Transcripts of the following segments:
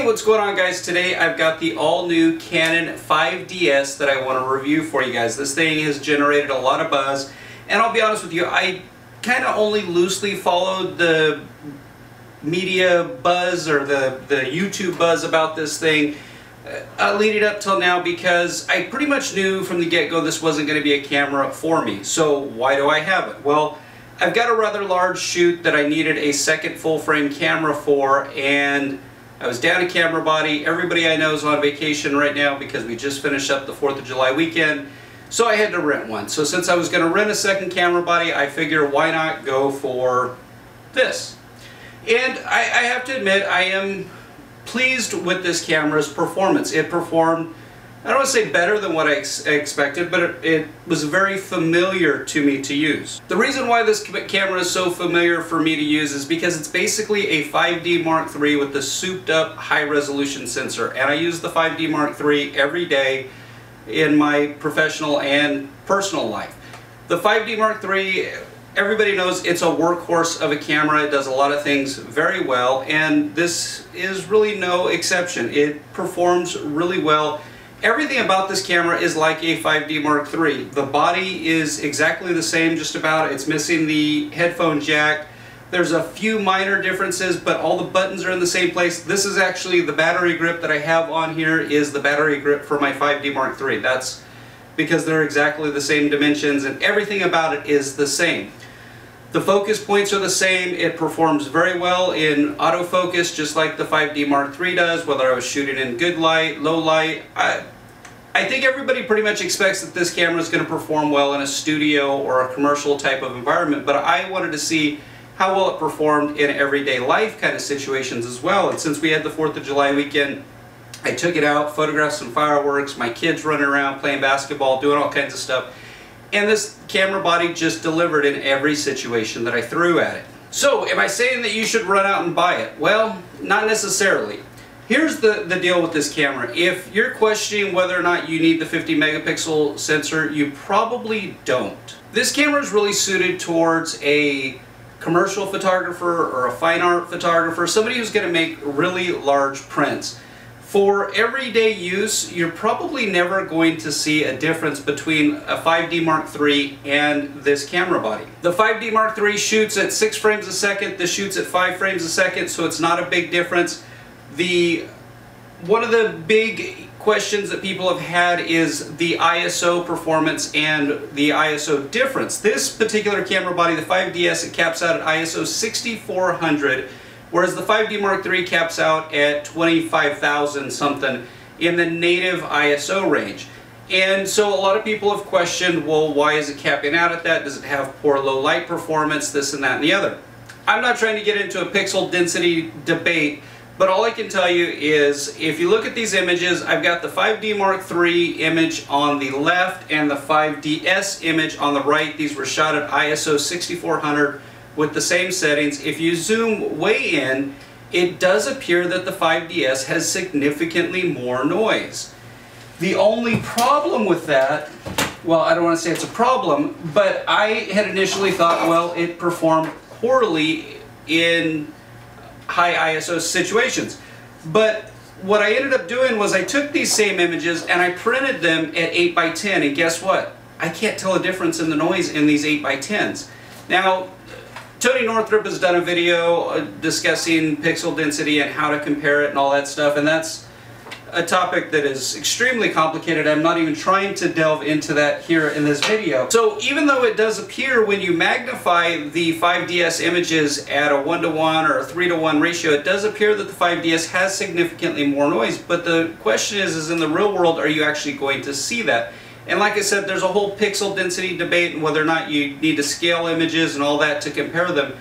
what's going on, guys? Today I've got the all-new Canon 5DS that I want to review for you guys. This thing has generated a lot of buzz, and I'll be honest with you, I kind of only loosely followed the media buzz or the YouTube buzz about this thing leading up till now, because I pretty much knew from the get-go this wasn't going to be a camera for me. So why do I have it? Well, I've got a rather large shoot that I needed a second full-frame camera for, and I was down a camera body. Everybody I know is on vacation right now because we just finished up the 4th of July weekend, so I had to rent one. So since I was going to rent a second camera body, I figure why not go for this. And I have to admit, I am pleased with this camera's performance. It performed, I don't want to say better than what I expected, but it was very familiar to me to use. The reason why this camera is so familiar for me to use is because it's basically a 5D Mark III with the souped up high resolution sensor, and I use the 5D Mark III every day in my professional and personal life. The 5D Mark III, everybody knows it's a workhorse of a camera. It does a lot of things very well, and this is really no exception. It performs really well. Everything about this camera is like a 5D Mark III. The body is exactly the same, just about. It's missing the headphone jack. There's a few minor differences, but all the buttons are in the same place. This is actually the battery grip that I have on here is the battery grip for my 5D Mark III. That's because they're exactly the same dimensions, and everything about it is the same. The focus points are the same. It performs very well in autofocus, just like the 5D Mark III does, whether I was shooting in good light, low light. I think everybody pretty much expects that this camera is going to perform well in a studio or a commercial type of environment, but I wanted to see how well it performed in everyday life kind of situations as well. And since we had the 4th of July weekend, I took it out, photographed some fireworks, my kids running around playing basketball, doing all kinds of stuff. And this camera body just delivered in every situation that I threw at it. So, am I saying that you should run out and buy it? Well, not necessarily. Here's the deal with this camera. If you're questioning whether or not you need the 50 megapixel sensor, you probably don't. This camera is really suited towards a commercial photographer or a fine art photographer, somebody who's going to make really large prints. For everyday use, you're probably never going to see a difference between a 5D Mark III and this camera body. The 5D Mark III shoots at 6 frames a second, this shoots at 5 frames a second, so it's not a big difference. One of the big questions that people have had is the ISO performance and the ISO difference. This particular camera body, the 5DS, it caps out at ISO 6400. Whereas the 5D Mark III caps out at 25,000 something in the native ISO range. And so a lot of people have questioned, well, why is it capping out at that? Does it have poor low light performance, this and that and the other? I'm not trying to get into a pixel density debate, but all I can tell you is if you look at these images, I've got the 5D Mark III image on the left and the 5DS image on the right. These were shot at ISO 6400. With the same settings. If you zoom way in, it does appear that the 5DS has significantly more noise. The only problem with that, well, I don't want to say it's a problem, but I had initially thought, well, it performed poorly in high ISO situations. But what I ended up doing was I took these same images and I printed them at 8x10, and guess what? I can't tell a difference in the noise in these 8x10s. Now, Tony Northrup has done a video discussing pixel density and how to compare it and all that stuff, and that's a topic that is extremely complicated. I'm not even trying to delve into that here in this video. So even though it does appear when you magnify the 5DS images at a 1:1 or a 3:1 ratio, it does appear that the 5DS has significantly more noise, but the question is in the real world, are you actually going to see that? And like I said, there's a whole pixel density debate and whether or not you need to scale images and all that to compare them.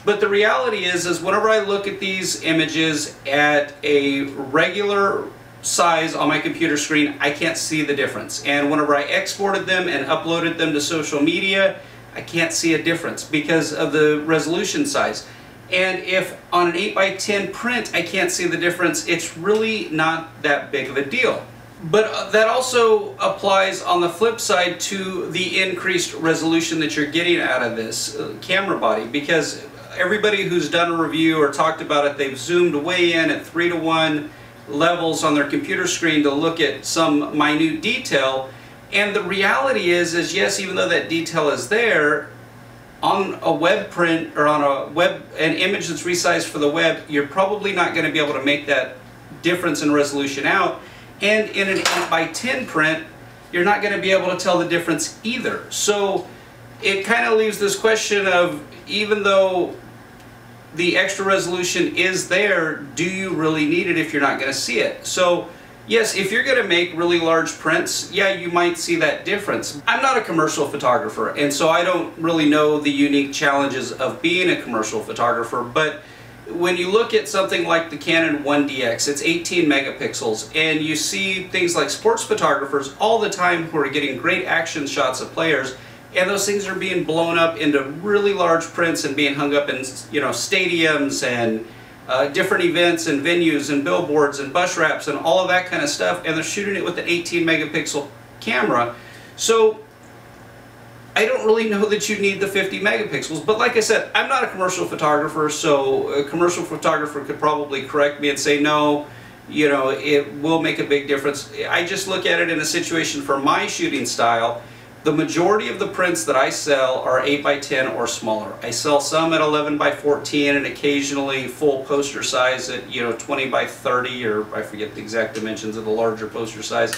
But the reality is whenever I look at these images at a regular size on my computer screen, I can't see the difference. And whenever I exported them and uploaded them to social media, I can't see a difference because of the resolution size. And if on an 8x10 print I can't see the difference, it's really not that big of a deal. But that also applies on the flip side to the increased resolution that you're getting out of this camera body, because everybody who's done a review or talked about it, they've zoomed way in at 3:1 levels on their computer screen to look at some minute detail. And the reality is yes, even though that detail is there, on a web print or on an image that's resized for the web, you're probably not going to be able to make that difference in resolution out. And in an 8x10 print, you're not going to be able to tell the difference either. So it kind of leaves this question of, even though the extra resolution is there, do you really need it if you're not going to see it? So yes, if you're going to make really large prints, yeah, you might see that difference. I'm not a commercial photographer, and so I don't really know the unique challenges of being a commercial photographer, but when you look at something like the Canon 1DX, it's 18 megapixels, and you see things like sports photographers all the time who are getting great action shots of players, and those things are being blown up into really large prints and being hung up in, you know, stadiums and different events and venues and billboards and bus wraps and all of that kind of stuff, and they're shooting it with an 18 megapixel camera. So I don't really know that you need the 50 megapixels, but like I said, I'm not a commercial photographer, so a commercial photographer could probably correct me and say, no, you know, it will make a big difference. I just look at it in a situation for my shooting style. The majority of the prints that I sell are 8x10 or smaller. I sell some at 11x14 and occasionally full poster size at, you know, 20x30, or I forget the exact dimensions of the larger poster size.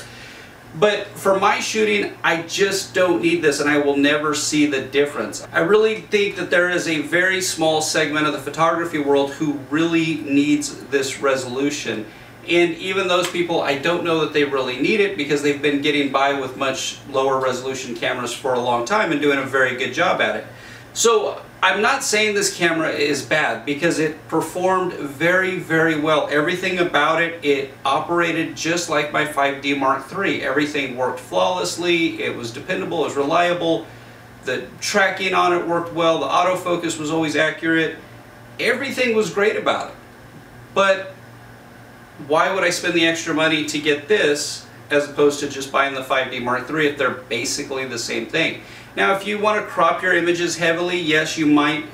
But for my shooting, I just don't need this, and I will never see the difference. I really think that there is a very small segment of the photography world who really needs this resolution. And even those people, I don't know that they really need it, because they've been getting by with much lower resolution cameras for a long time and doing a very good job at it. So I'm not saying this camera is bad, because it performed very, very well. Everything about it, it operated just like my 5D Mark III. Everything worked flawlessly, it was dependable, it was reliable, the tracking on it worked well, the autofocus was always accurate. Everything was great about it. But why would I spend the extra money to get this as opposed to just buying the 5D Mark III if they're basically the same thing? Now, if you want to crop your images heavily, yes, you might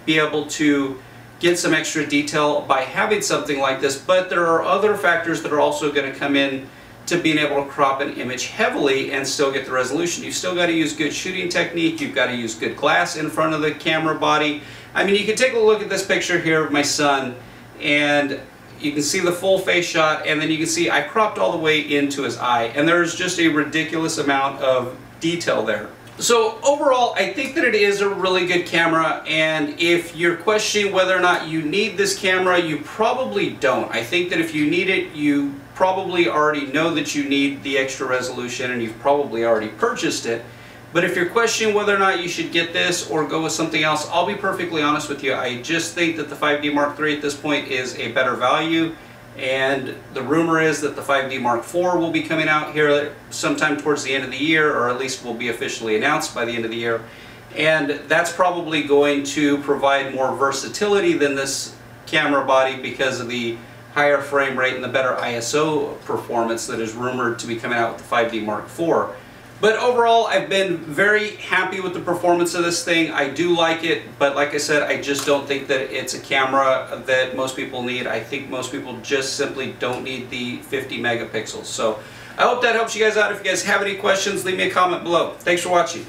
be able to get some extra detail by having something like this, but there are other factors that are also going to come in to being able to crop an image heavily and still get the resolution. You've still got to use good shooting technique, you've got to use good glass in front of the camera body. I mean, you can take a look at this picture here of my son, and you can see the full face shot, and then you can see I cropped all the way into his eye, and there's just a ridiculous amount of detail there. So overall, I think that it is a really good camera, and if you're questioning whether or not you need this camera, you probably don't. I think that if you need it, you probably already know that you need the extra resolution, and you've probably already purchased it. But if you're questioning whether or not you should get this or go with something else, I'll be perfectly honest with you. I just think that the 5D Mark III at this point is a better value, and the rumor is that the 5D Mark IV will be coming out here sometime towards the end of the year, or at least will be officially announced by the end of the year. And that's probably going to provide more versatility than this camera body because of the higher frame rate and the better ISO performance that is rumored to be coming out with the 5D Mark IV. But overall, I've been very happy with the performance of this thing. I do like it, but like I said, I just don't think that it's a camera that most people need. I think most people just simply don't need the 50 megapixels. So I hope that helps you guys out. If you guys have any questions, leave me a comment below. Thanks for watching.